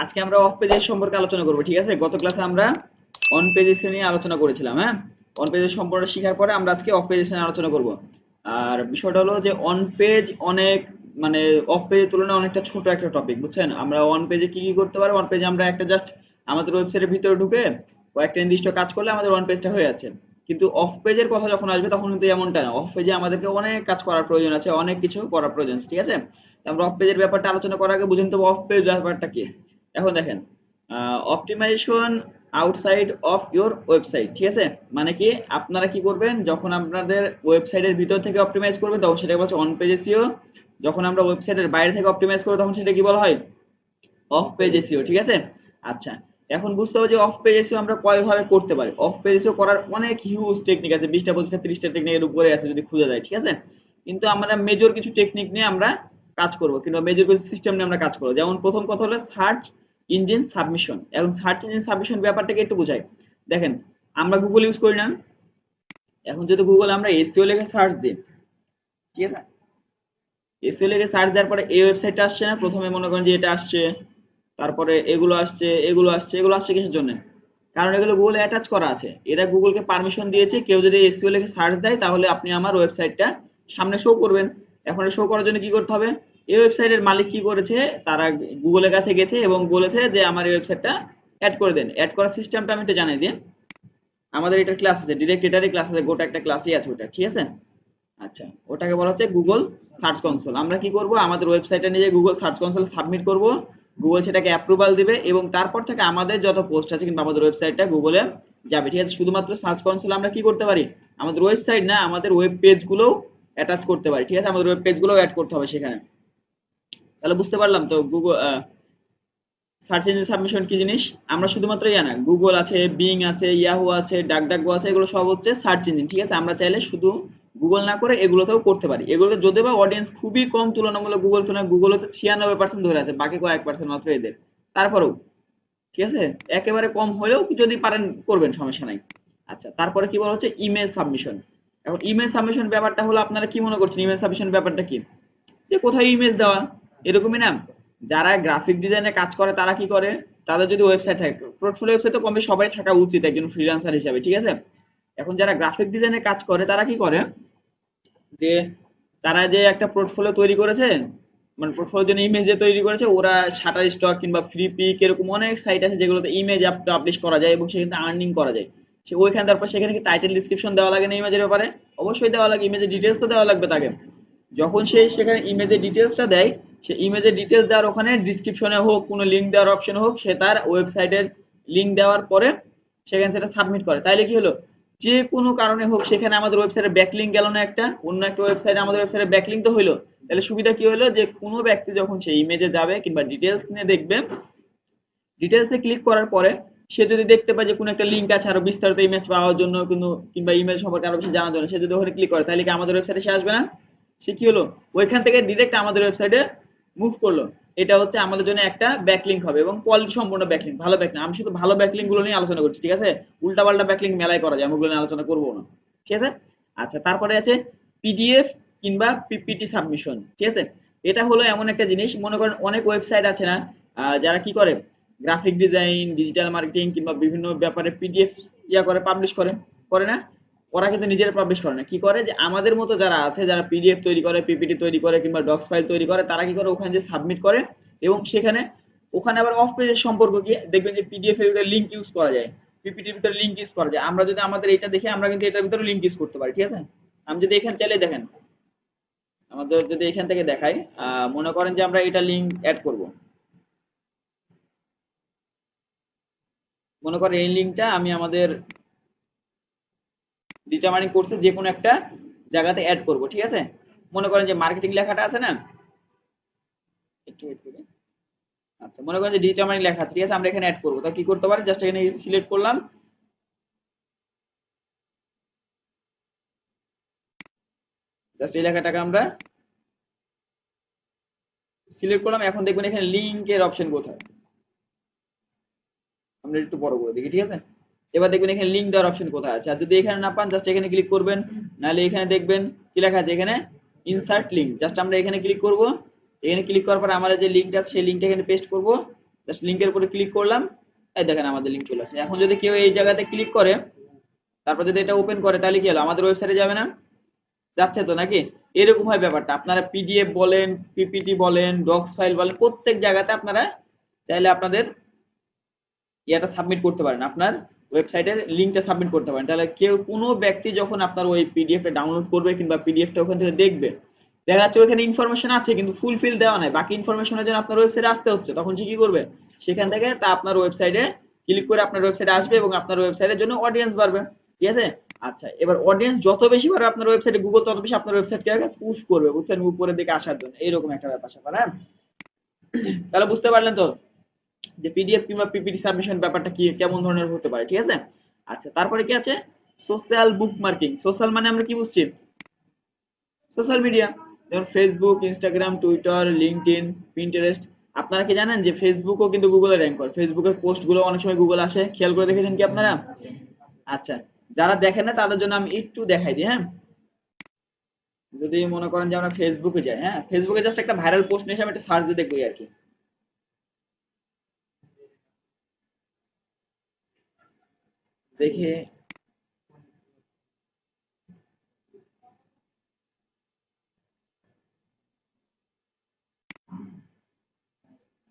আজকে আমরা অফ পেজের সম্পর্কে আলোচনা করব, ঠিক আছে? গত ক্লাসে আমরা অন পেজেস নিয়ে আলোচনা করেছিলাম। হ্যাঁ, অন পেজের সম্পর্কে শেখার পরে আমরা আজকে অফ পেজেস নিয়ে আলোচনা করব। আর বিষয়টা হলো যে অন পেজ অনেক মানে অফ পেজের তুলনায় অনেকটা ছোট একটা টপিক, বুঝছেন? আমরা অন পেজে কি কি করতে পারি, অন পেজে আমরা একটা জাস্ট আমাদের ওয়েবসাইটের ভিতরে ঢুকে কয়েকটা নির্দিষ্ট কাজ করলে আমাদের অন পেজটা হয়ে যাচ্ছে। কিন্তু অফ পেজের কথা যখন আসবে তখন কিন্তু এমনটা না। অফ পেজে আমাদেরকে অনেক কাজ করার প্রয়োজন আছে, অনেক কিছু করার প্রয়োজন আছে, ঠিক আছে? আমরা অফ পেজের ব্যাপারটা আলোচনা করার আগে বুঝুন তো অফ পেজ ব্যাপারটা কি। এখন দেখেন, optimisation outside of your website, ঠিক আছে? মানে কি, আপনারা কি করবেন যখন আপনাদের ওয়েবসাইটের ভিতর থেকে অপটিমাইজ করবেন তখন সেটা বলছে অন পেজ এসইও। যখন আমরা ওয়েবসাইটের বাইরে থেকে অপটিমাইজ করব তখন সেটা কি বলা হয়? অফ পেজ এসইও, ঠিক আছে? আচ্ছা, এখন বুঝতে হবে যে অফ পেজ এসইও আমরা কয়ভাবে করতে পারি। অফ পেজ এসইও করার অনেক হিউজ টেকনিক আছে, 20টা 25টা 30টা টেকনিকের উপরে আছে যদি খুঁজে যায়, ঠিক আছে? কিন্তু আমরা মেজর কিছু টেকনিক নিয়ে আমরা কাজ করব, কিংবা মেজর কিছু সিস্টেম নিয়ে আমরা কাজ করব। যেমন প্রথম কথা হলো সার্চ ইঞ্জিন সাবমিশন। এখন সার্চ ইঞ্জিন সাবমিশন ব্যাপারটাকে একটু বোঝাই। দেখেন, আমরা গুগল ইউজ করি না? এখন যদি গুগলে আমরা এসইও লিখে সার্চ দিই, ঠিক আছে? এসইও লিখে সার্চ দেওয়ার পরে এই ওয়েবসাইটটা আসছে না, প্রথমে মনে করেন যে এটা আসছে, তারপরে এগুলো আসছে, এগুলো আসছে, এগুলো আসছে কিসের জন্য? কারণ এগুলো গুগলে অ্যাটাচ করা আছে। এরা গুগলকে পারমিশন দিয়েছে কেউ যদি এসইও লিখে সার্চ দেয় তাহলে আপনি আমার ওয়েবসাইটটা সামনে শো করবেন। এখন শো করার জন্য কি করতে হবে? এই ওয়েবসাইটের মালিক কি করেছে, তারা গুগলের কাছে গেছে এবং বলেছে যে আমার এই ওয়েবসাইটটা অ্যাড করে দেন। অ্যাড করার সিস্টেমটা আমি একটু জানাই দিই। আমাদের এটার ক্লাস আছে, ডিরেক্ট এটারই ক্লাস আছে, গোটা একটা ক্লাসই আছে ওটা, ঠিক আছে? আচ্ছা, ওটাকে বলা হচ্ছে গুগল সার্চ কনসোল। আমরা কি করব, আমাদের ওয়েবসাইটে নিয়ে গুগল সার্চ কনসোল সাবমিট করব, গুগল সেটাকে অ্যাপ্রুভাল দিবে এবং তারপর থেকে আমাদের যত পোস্ট আছে কিংবা আমাদের ওয়েবসাইটটা গুগলে যাবে, ঠিক আছে? শুধুমাত্র সার্চ কনসোল আমরা কি করতে পারি, আমাদের ওয়েবসাইট না, আমাদের ওয়েব পেজগুলো অ্যাটাচ করতে পারি, ঠিক আছে? আমাদের ওয়েব পেজগুলো অ্যাড করতে হবে সেখানে। তাহলে বুঝতে পারলাম তো গুগল সার্চ ইঞ্জিন সাবমিশন কি জিনিস। আমরা শুধুমাত্র ইয়া না, গুগল আছে, বিং আছে, ইয়াহু আছে, ডাকডাকগো আছে, এগুলো সব হচ্ছে সার্চ ইঞ্জিন, ঠিক আছে? আমরা চাইলে শুধু গুগল না করে এগুলোতেও করতে পারি। এগুলোতে যদিও বা অডিয়েন্স খুবই কম তুলনামূলক গুগল তুলনায়, গুগল হচ্ছে 96% ধরে আছে, বাকি কয়েক পার্সেন্ট মাত্র এদের। তারপরেও ঠিক আছে, একেবারে কম হলেও যদি পারেন করবেন, সমস্যা নাই। আচ্ছা, তারপরে কি বলা হচ্ছে ইমেজ সাবমিশন। এখন ইমেজ সাবমিশন ব্যাপারটা হলো, আপনারা কি মনে করছেন ইমেজ সাবমিশন ব্যাপারটা কি? যে কোথায় ইমেজ দেওয়া, এরকমই না? যারা গ্রাফিক ডিজাইনে কাজ করে তারা কি করে, তাদের যদি ওয়েবসাইট থাকে, পোর্টফোলিও ওয়েবসাইট তো কমবে সবাই থাকা উচিত একজন ফ্রিল্যান্সার হিসাবে, ঠিক আছে? এখন যারা গ্রাফিক ডিজাইনে কাজ করে তারা কি করে, যে তারা যে একটা পোর্টফোলিও তৈরি করেছে, মানে পোর্টফোলিওর জন্য ইমেজ যে তৈরি করেছে, ওরা শাটার স্টক কিংবা ফ্রি পিক এরকম অনেক সাইট আছে যেগুলোতে ইমেজ পাবলিশ করা যায় এবং সেখানে আর্নিং করা যায়। সে ওইখানে তারপর সেখানে কি টাইটেল ডিসক্রিপশন দেওয়া লাগে না ইমেজের ব্যাপারে? অবশ্যই দেওয়া লাগে, ইমেজের ডিটেলস তো দেওয়া লাগবে তাকে। যখন সে সেখানে ইমেজের ডিটেলসটা দেয়, সে ইমেজের ডিটেলস দেওয়ার ওখানে ডিসক্রিপশনে হোক, কোনো লিঙ্ক দেওয়ার অপশন হোক, সে তার ওয়েবসাইটের লিঙ্ক দেওয়ার পরে সেখানে সেটা সাবমিট করে, তাইলে কি হলো, যে কোনো কারণে হোক সেখানে আমাদের ওয়েবসাইটে ব্যাকলিঙ্ক গেল না, একটা অন্য একটা ওয়েবসাইটে আমাদের ওয়েবসাইটে ব্যাকলিঙ্ক তো হইলো। তাহলে সুবিধা কি হলো, যে কোনো ব্যক্তি যখন সেই ইমেজে যাবে কিংবা ডিটেলস নিয়ে দেখবে, ডিটেলসে ক্লিক করার পরে সে যদি দেখতে পায় যে কোনো একটা লিঙ্ক আছে আরো বিস্তারিত ইমেজ পাওয়ার জন্য কিন্তু, কিংবা ইমেজ সম্পর্কে আরো বেশি জানার জন্য, সে যদি ওখানে ক্লিক করে তাহলে কি আমাদের ওয়েবসাইটে সে আসবে না? সে কি হলো, ওইখান থেকে ডিরেক্ট আমাদের ওয়েবসাইটে মুভ করলো। এটা হচ্ছে আমাদের জন্য একটা ব্যাকলিঙ্ক হবে এবং কোয়ালিটি সম্পূর্ণ ব্যাকলিঙ্ক, ভালো ব্যাকলিঙ্ক। আমি শুধু ভালো ব্যাকলিঙ্ক গুলো নিয়ে আলোচনা করছি, ঠিক আছে? উল্টা পাল্টা ব্যাকলিঙ্ক মেলাই করা যায়, আমি ওগুলো নিয়ে আলোচনা করবো না, ঠিক আছে? আচ্ছা, তারপরে আছে পিডিএফ কিংবা পিপিটি সাবমিশন, ঠিক আছে? এটা হলো এমন একটা জিনিস, মনে করেন অনেক ওয়েবসাইট আছে না, যারা কি করে, গ্রাফিক ডিজাইন, ডিজিটাল মার্কেটিং কিংবা বিভিন্ন ব্যাপারে পিডিএফ ইয়া করে, পাবলিশ করে, করে না? ওরা কিন্তু নিজেরা পাবলিশ করে না, কি করে, যে আমাদের মতো যারা আছে, যারা পিডিএফ তৈরি করে, পিপিটি তৈরি করে কিংবা ডক্স ফাইল তৈরি করে, তারা কি করে, ওখানে যে সাবমিট করে এবং সেখানে ওখানে আবার অফ পেজের সম্পর্ক কি, দেখবেন যে পিডিএফ এর ভিতরে লিংক ইউজ করা যায়, পিপিটির ভিতরে লিংক ইউজ করা যায়। আমরা যদি আমাদের এটা দেখে আমরা কিন্তু এটার ভিতরে লিংক ইউজ করতে পারি, ঠিক আছে? আমি যদি এখানে চাইলে দেখেন, আমাদের যদি এখান থেকে দেখাই, মনে করেন যে আমরা এটা লিংক অ্যাড করব, মনে করেন এই লিংকটা আমি আমাদের ডিটারমাইনিং কোর্সে যে কোনো একটা জায়গাতে অ্যাড করব, ঠিক আছে? মনে করেন যে মার্কেটিং লেখাটা আছে না, একটু ওয়েট করি। আচ্ছা, মনে করেন যে ডিটারমাইনিং লেখা আছে, ঠিক আছে? আমরা এখানে অ্যাড করব, তা কি করতে পারি, জাস্ট এখানে সিলেক্ট করলাম, জাস্ট এই লেখাটাকে আমরা সিলেক্ট করলাম। এখন দেখবেন এখানে লিংকের অপশন কোথায়, আমরা একটু বড় করে দেখি, ঠিক আছে? এবার দেখবেন এখানে লিংক দেওয়ার অপশন কোথায় আছে, আর যদি এখানে না পান জাস্ট এখানে ক্লিক করবেন, নাহলে এখানে দেখবেন কি লেখা আছে, এখানে ইনসার্ট লিংক, জাস্ট আমরা এখানে ক্লিক করব। এখানে ক্লিক করার পর আমাদের যে লিংকটা আছে সেই লিংকটা এখানে পেস্ট করব জাস্ট লিংকের উপরে ক্লিক করলাম, এই দেখেন আমাদের লিংক চলে আসে। এখন যদি কেউ এই জায়গাতে ক্লিক করে তারপর যদি এটা ওপেন করে তাহলে কি হলো, আমাদের ওয়েবসাইটে যাবে না? যাচ্ছে তো নাকি? এরকম হয় ব্যাপারটা। আপনারা পিডিএফ বলেন, পিপিটি বলেন, ডক্স ফাইল বলেন, প্রত্যেক জায়গাতে আপনারা চাইলে আপনাদের ইয়াটা সাবমিট করতে পারেন, আপনার ওয়েবসাইটের লিংকটা সাবমিট করতে পারেন। তাহলে কেউ কোনো ব্যক্তি যখন আপনার ওই পিডিএফটা ডাউনলোড করবে কিংবা পিডিএফটা ওখান থেকে দেখবে, দেখা যাচ্ছে ওখানে ইনফরমেশন আছে কিন্তু ফুলফিল দেওয়া নাই, বাকি ইনফরমেশনের জন্য আপনার ওয়েবসাইটে আসতে হচ্ছে, তখন সে কি করবে, সেখান থেকে তা আপনার ওয়েবসাইটে ক্লিক করে আপনার ওয়েবসাইটে আসবে এবং আপনার ওয়েবসাইটের জন্য অডিয়েন্স বাড়বে। ঠিক আছে? আচ্ছা, এবার অডিয়েন্স যত বেশি বাড়বে আপনার ওয়েবসাইটে, গুগল তত বেশি আপনার ওয়েবসাইটকে আগে পুশ করবে, বুঝছেন, উপরের দিকে আসার জন্য। এইরকম একটা ব্যাপার স্যাপার। হ্যাঁ, তাহলে বুঝতে পারলেন তো যে পিডিএফ কিংবা পিপিটি সাবমিশন ব্যাপারটা কি কেমন ধরনের হতে পারে। ঠিক আছে? আচ্ছা, তারপরে কি আছে, সোশ্যাল বুক মার্কিং। সোশ্যাল মানে আমরা কি বুঝছি, সোশ্যাল মিডিয়া, যেমন Facebook, Instagram, Twitter, LinkedIn, Pinterest. আপনারা কি জানেন যে ফেসবুকও কিন্তু গুগলে র্যাঙ্ক করে? ফেসবুকের পোস্ট গুলো অনেক সময় গুগল আসে, খেয়াল করে দেখেছেন কি আপনারা? আচ্ছা, যারা দেখেন না তাদের জন্য আমি একটু দেখাই দিই। হ্যাঁ, যদি মনে করেন যে আমরা ফেসবুকে যাই, হ্যাঁ, ফেসবুকে জাস্ট একটা ভাইরাল পোস্ট নিয়ে এসে আমি একটা সার্চ দিয়ে দেখবো আর কি। দেখে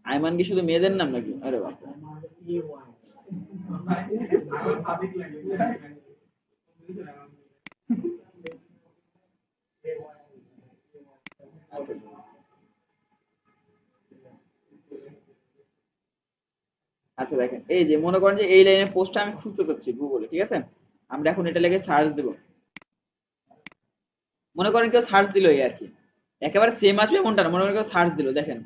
আইমান কি শুধু মেয়েদের নাম নাকি? আরে বাপ, আচ্ছা আচ্ছা, দেখেন এই যে মনে করেন যে এই লাইনের পোস্টটা আমি খুঁজতে চাচ্ছি গুগলে। ঠিক আছে? আমরা এখন এটা লিখে সার্চ দেব। মনে করেন কেউ সার্চ দিল এই আর কি, একেবারে সেম আসবে এমনটা না, মনে করেন কেউ সার্চ দিল, দেখেন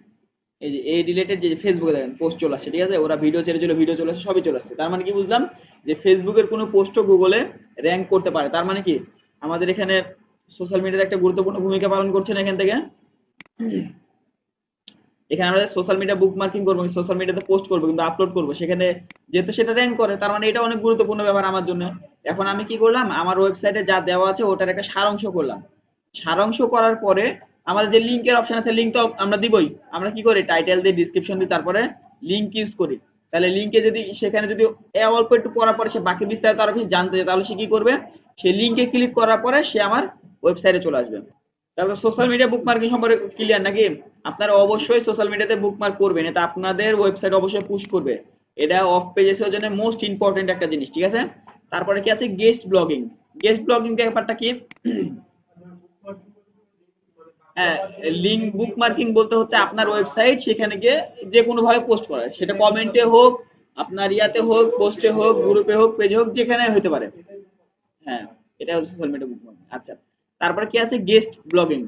এই যে এই রিলেটেড যে ফেসবুকে দেখেন পোস্ট চলে আসছে। ঠিক আছে? ওরা ভিডিও ছেড়েছিল, ভিডিও চলে আসছে, সবই চলে আসছে। তার মানে কি বুঝলাম, যে ফেসবুকের কোনো পোস্টও গুগলে র্যাঙ্ক করতে পারে। তার মানে কি আমাদের এখানে সোশ্যাল মিডিয়ার একটা গুরুত্বপূর্ণ ভূমিকা পালন করছে না এখান থেকে? এখানে আমরা সোশ্যাল মিডিয়া বুক মার্কিং করবো, সোশ্যাল মিডিয়াতে পোস্ট করবো কিন্তু আপলোড করবো, সেখানে যেহেতু সেটা র্যাঙ্ক করে, তার মানে এটা অনেক গুরুত্বপূর্ণ ব্যাপার আমার জন্য। এখন আমি কি করলাম, আমার ওয়েবসাইটে যা দেওয়া আছে ওটার একটা সারাংশ করলাম। সারাংশ করার পরে আমাদের যে লিঙ্কের অপশন আছে, লিঙ্ক তো আমরা দিবই। আমরা কি করি, টাইটেল দিই, ডিসক্রিপশন দিই, তারপরে লিঙ্ক ইউজ করি। তাহলে লিঙ্কে যদি সেখানে যদি অল্প একটু পড়ার পরে সে বাকি বিস্তারিত আরো কিছু জানতে চায়, তাহলে সে কি করবে, সে লিঙ্কে ক্লিক করার পরে সে আমার ওয়েবসাইটে চলে আসবে। তাহলে সোশ্যাল মিডিয়া বুকমার্কিং সম্পর্কে ক্লিয়ার নাকি? আপনারা অবশ্যই সোশ্যাল মিডিয়াতে বুকমার্ক করবেন, এটা আপনাদের ওয়েবসাইট অবশ্যই পুশ করবে। এটা অফ পেজ এসেও জন্য মোস্ট ইম্পর্টেন্ট একটা জিনিস। ঠিক আছে? তারপরে কি আছে, গেস্ট ব্লগিং। গেস্ট ব্লগিং ব্যাপারটা কি? হ্যাঁ, লিঙ্ক বুকমার্কিং বলতে হচ্ছে আপনার ওয়েবসাইট সেখানে গিয়ে যে কোনো ভাবে পোস্ট করা, সেটা কমেন্টে হোক, আপনার ইয়াতে হোক, পোস্টে হোক, গ্রুপে হোক, পেজে হোক, যেখানে হতে পারে। হ্যাঁ, এটা হচ্ছে সোশ্যাল মিডিয়া বুকমার্কিং। আচ্ছা, তারপরে কি আছে, গেস্ট ব্লগিং।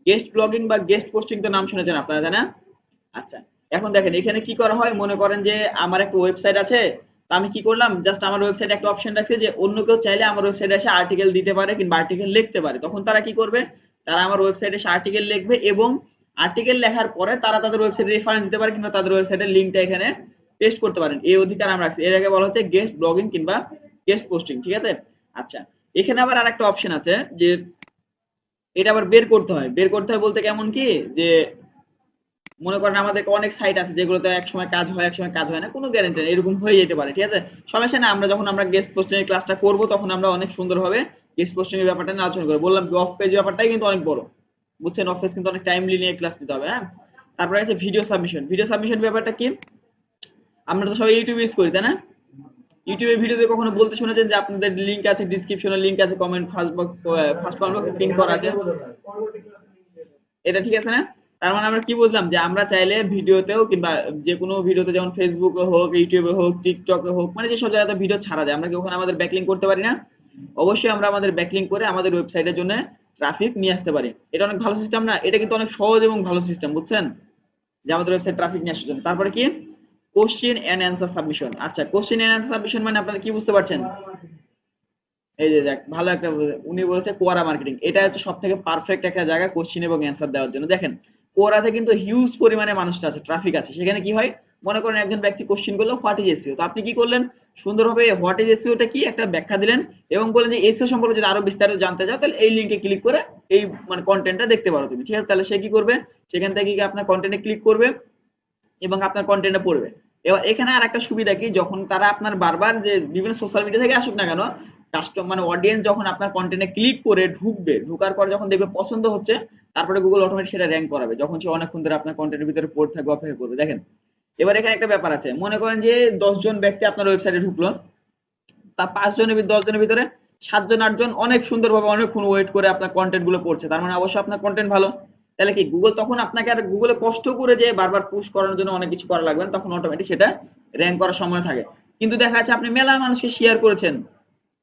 গেস্ট ব্লগিং বা গেস্ট পোস্টিং তো নাম শুনেছেন আপনারা, তাই না? আচ্ছা, এখন দেখেন এখানে কি করা হয়, মনে করেন যে আমার একটা ওয়েবসাইট আছে, তা আমি কি করলাম, জাস্ট আমার ওয়েবসাইটে একটা অপশন রাখছি যে অন্য কেউ চাইলে আমার ওয়েবসাইটে এসে আর্টিকেল দিতে পারে কিংবা আর্টিকেল লিখতে পারে। তখন তারা কি করবে, তারা আমার ওয়েবসাইটে এসে আর্টিকেল লিখবে এবং আর্টিকেল লেখার পরে তারা তাদের ওয়েবসাইটে রেফারেন্স দিতে পারে কিংবা তাদের ওয়েবসাইটের লিঙ্কটা এখানে পেস্ট করতে পারেন। এই অধিকার আমরা রাখছি। এর আগে বলা হচ্ছে গেস্ট ব্লগিং কিংবা গেস্ট পোস্টিং। ঠিক আছে? আচ্ছা, এখানে আবার আরেকটা অপশন আছে যে এটা আবার বের করতে হয়। বের করতে হয় বলতে কেমন কি, যে মনে করেন আমাদের অনেক সাইট আছে যেগুলোতে এক সময় কাজ হয়, এক সময় কাজ হয় না, কোনো গ্যারান্টি নেই, এরকম হয়ে যেতে পারে। ঠিক আছে? সমস্যা না, আমরা যখন আমরা গেস্ট পোস্টিং এর ক্লাসটা করব তখন আমরা অনেক সুন্দরভাবে গেস্ট পোস্টিং এর ব্যাপারটা নিয়ে আলোচনা করব। বললাম কি অফ পেজ ব্যাপারটাই কিন্তু অনেক বড়, বুঝছেন? অফ পেজ কিন্তু অনেক টাইমলি নিয়ে ক্লাস দিতে হবে। হ্যাঁ, তারপরে আছে ভিডিও সাবমিশন। ভিডিও সাবমিশন ব্যাপারটা কি, আমরা তো সবাই ইউটিউব ইউজ করি, তাই না? ইউটিউবে ভিডিওতে কখনো বলতে শুনেছেন যে আপনাদের লিংক আছে, ডিসক্রিপশনে লিংক আছে, কমেন্ট ফার্স্ট কমেন্ট বক্সে পিন করা আছে, এটা ঠিক আছে না? তার মানে আমরা কি বুঝলাম, যে আমরা চাইলে ভিডিওতেও কিংবা যে কোনো ভিডিওতে, যেমন ফেসবুকে হোক, ইউটিউবে হোক, টিকটকে হোক, মানে যেসব জায়গাতে ভিডিও ছাড়া যায়, আমরা কি ওখানে আমাদের ব্যাকলিংক করতে পারি না? অবশ্যই আমরা আমাদের ব্যাকলিংক করে আমাদের ওয়েবসাইটের জন্য ট্রাফিক নিয়ে আসতে পারি। এটা অনেক ভালো সিস্টেম না? এটা কিন্তু অনেক সহজ এবং ভালো সিস্টেম, বুঝছেন, যে আমাদের ওয়েবসাইট ট্রাফিক নিয়ে আসার জন্য। তারপরে কি, কোশ্চেন এন্ড অ্যান্সার সাবমিশন। আচ্ছা, কোশ্চেন এন্ড অ্যান্সার সাবমিশন মানে আপনারা কি বুঝতে পারছেন? এই যে দেখ, ভালো একটা উনি বলেছে কোয়ারা মার্কেটিং, এটা হচ্ছে সব থেকে পারফেক্ট একটা জায়গা কোশ্চিন এবং অ্যান্সার দেওয়ার জন্য। দেখেন কোয়ারাতে কিন্তু হিউজ পরিমাণে মানুষটা আছে, ট্রাফিক আছে। সেখানে কি হয়, মনে করেন একজন ব্যক্তি কোশ্চিন করলো হোয়াট ইজ এসইও, তো আপনি কি করলেন, সুন্দরভাবে হোয়াট ইজ এসইওটা কি একটা ব্যাখ্যা দিলেন এবং বললেন যে এসইও সম্পর্কে যদি আরো বিস্তারিত জানতে চাও তাহলে এই লিংকে ক্লিক করে এই মানে কন্টেন্টটা দেখতে পারো তুমি। ঠিক আছে? তাহলে সে কি করবে, সেখান থেকে কি আপনার কন্টেন্টে ক্লিক করবে এবং আপনার কন্টেন্টটা পড়বে। এবার এখানে আর একটা সুবিধা কি, যখন তারা আপনার বারবার যে বিভিন্ন সোশ্যাল মিডিয়া থেকে আসুক না কেন, কাস্টমার মানে অডিয়েন্স যখন আপনার কন্টেন্টে ক্লিক করে ঢুকবে, ঢুকার পর যখন দেখবে পছন্দ হচ্ছে, তারপরে গুগল অটোমেটিক সেটা র্যাঙ্ক করাবে, যখন সে অনেকক্ষণ ধরে আপনার কন্টেন্টের ভিতরে পড়ে থাকবে, অপেক্ষা করবে। দেখেন এবার এখানে একটা ব্যাপার আছে, মনে করেন যে 10 জন ব্যক্তি আপনার ওয়েবসাইটে ঢুকলো, তা 5 জনের 10 জনের ভিতরে 7 জন 8 জন অনেক সুন্দরভাবে অনেকক্ষণ ওয়েট করে আপনার কন্টেন্ট গুলো পড়ছে, তার মানে অবশ্যই আপনার কন্টেন্ট ভালো। তাহলে কি গুগল তখন আপনাকে আর গুগলে কষ্ট করে যে বারবার পুশ করানোর জন্য অনেক কিছু করা লাগবে না, তখন অটোমেটিক সেটা র্যাঙ্ক করার সময় থাকে। কিন্তু দেখা যাচ্ছে আপনি মেলা মানুষকে শেয়ার করেছেন,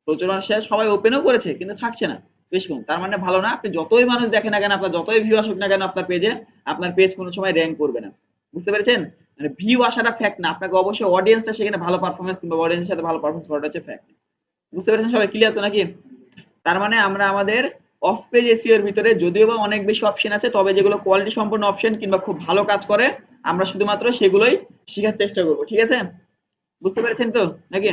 প্রচুর মানুষ শেয়ার, সবাই ওপেনও করেছে, কিন্তু থাকছে না বেশ কম, তার মানে ভালো না। আপনি যতই মানুষ দেখেন না কেন, আপনার যতই ভিউ আসুক না কেন আপনার পেজে, আপনার পেজ কোনো সময় র্যাঙ্ক করবে না। বুঝতে পেরেছেন? মানে ভিউ আসাটা ফ্যাক্ট না, আপনাকে অবশ্যই অডিয়েন্সটা সেখানে ভালো পারফরমেন্স কিংবা অডিয়েন্সের সাথে ভালো পারফরমেন্স করাটা হচ্ছে ফ্যাক্ট। বুঝতে পেরেছেন সবাই? ক্লিয়ার তো নাকি? তার মানে আমরা আমাদের অফ পেজ এসইও এর ভিতরে যদিও বা অনেক বেশি অপশন আছে, তবে যেগুলো কোয়ালিটি সম্পন্ন অপশন কিংবা খুব ভালো কাজ করে, আমরা শুধুমাত্র সেগুলোই শেখার চেষ্টা করব। ঠিক আছে? বুঝতে পেরেছেন তো নাকি?